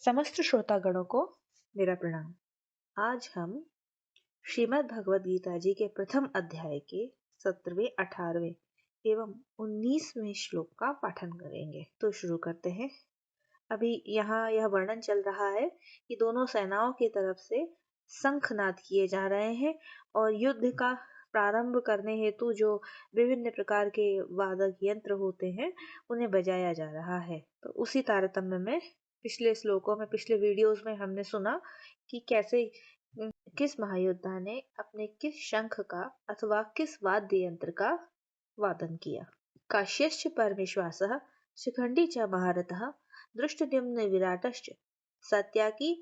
समस्त श्रोतागणों को मेरा प्रणाम। आज हम श्रीमद् भगवद गीता जी के प्रथम अध्याय के 17वें, 18वें एवं 19वें श्लोक का पाठन करेंगे। तो शुरू करते हैं। अभी यहाँ यह वर्णन चल रहा है कि दोनों सेनाओं की तरफ से शंखनाद किए जा रहे हैं और युद्ध का प्रारंभ करने हेतु जो विभिन्न प्रकार के वादक यंत्र होते हैं उन्हें बजाया जा रहा है। तो उसी तारतम्य में पिछले श्लोकों में, पिछले वीडियोस में हमने सुना कि कैसे किस महायोद्धा ने अपने किस शंख का अथवा किस वाद्य यंत्र का वादन किया। काश्यश्च परमेश्वासः शिखंडी च महारथः दृष्टद्युम्न विराटश्च सत्याकी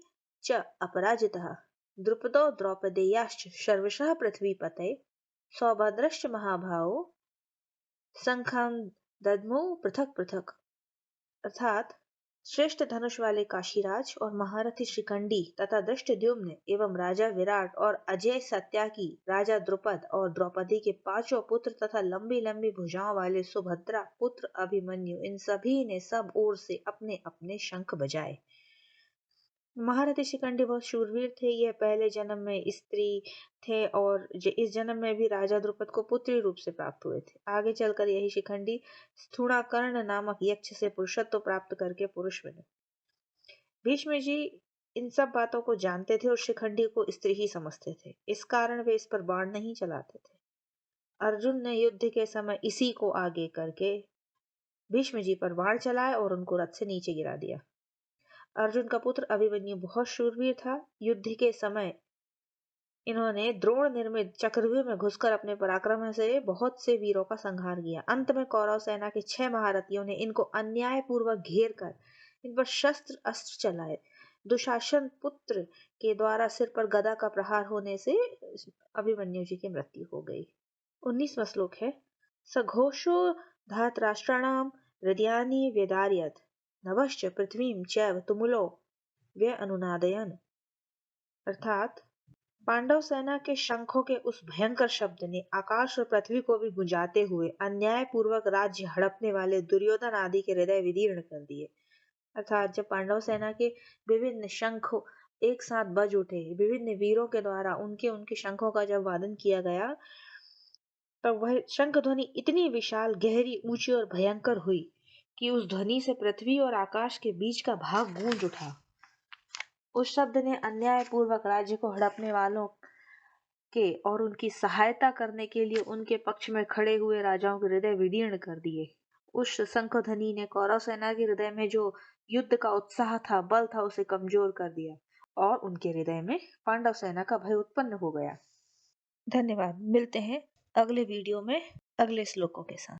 च अपराजितः द्रुपदो द्रौपदेयाश्च सर्वशः पृथ्वीपतये सौभद्रश्च महाभावो शंखां दद्मो पृथक पृथक। अर्थात श्रेष्ठ धनुष वाले काशीराज और महारथी शिखंडी तथा दृष्टद्युम्न एवं राजा विराट और अजय सत्याकी राजा द्रुपद और द्रौपदी के पांचों पुत्र तथा लंबी लंबी भुजाओं वाले सुभद्रा पुत्र अभिमन्यु, इन सभी ने सब ओर से अपने अपने शंख बजाए। महारथी शिखंडी बहुत शूरवीर थे। यह पहले जन्म में स्त्री थे और इस जन्म में भी राजा द्रुपद को पुत्री रूप से प्राप्त हुए थे। आगे चलकर यही शिखंडी स्थूणाकर्ण नामक यक्ष से पुरुषत्व प्राप्त करके पुरुष बने। भीष्म जी इन सब बातों को जानते थे और शिखंडी को स्त्री ही समझते थे। इस कारण वे इस पर बाण नहीं चलाते थे। अर्जुन ने युद्ध के समय इसी को आगे करके भीष्म जी पर बाण चलाए और उनको रथ से नीचे गिरा दिया। अर्जुन का पुत्र अभिमन्यु बहुत शूरवीर था। युद्ध के समय इन्होंने द्रोण निर्मित चक्रव्यूह में घुसकर अपने पराक्रम से बहुत से वीरों का संहार किया। अंत में कौरव सेना के 6 महारथियों ने इनको अन्याय पूर्वक घेर कर इन पर शस्त्र अस्त्र चलाए। दुशासन पुत्र के द्वारा सिर पर गदा का प्रहार होने से अभिमन्यु जी की मृत्यु हो गई। 19वां श्लोक है। सघोषो धातराष्ट्राणाम हृदयानि वेदार्यत नभश्च पृथ्वीं चैव तुमुलो व्यय अनुनादयन। अर्थात पांडव सेना के शंखों के उस भयंकर शब्द ने आकाश और पृथ्वी को भी गुंजाते हुए अन्याय पूर्वक राज्य हड़पने वाले दुर्योधन आदि के हृदय विदीर्ण कर दिए। अर्थात जब पांडव सेना के विभिन्न शंख एक साथ बज उठे, विभिन्न वीरों के द्वारा उनके शंखों का जब वादन किया गया तब वह शंख ध्वनि इतनी विशाल, गहरी, ऊंची और भयंकर हुई कि उस ध्वनि से पृथ्वी और आकाश के बीच का भाग गूंज उठा। उस शब्द ने अन्याय पूर्वक राज्य को हड़पने वालों के और उनकी सहायता करने के लिए उनके पक्ष में खड़े हुए राजाओं के हृदय विदीर्ण कर दिए। उस शंख ध्वनि ने कौरव सेना के हृदय में जो युद्ध का उत्साह था, बल था, उसे कमजोर कर दिया और उनके हृदय में पांडव सेना का भय उत्पन्न हो गया। धन्यवाद। मिलते हैं अगले वीडियो में अगले श्लोकों के साथ।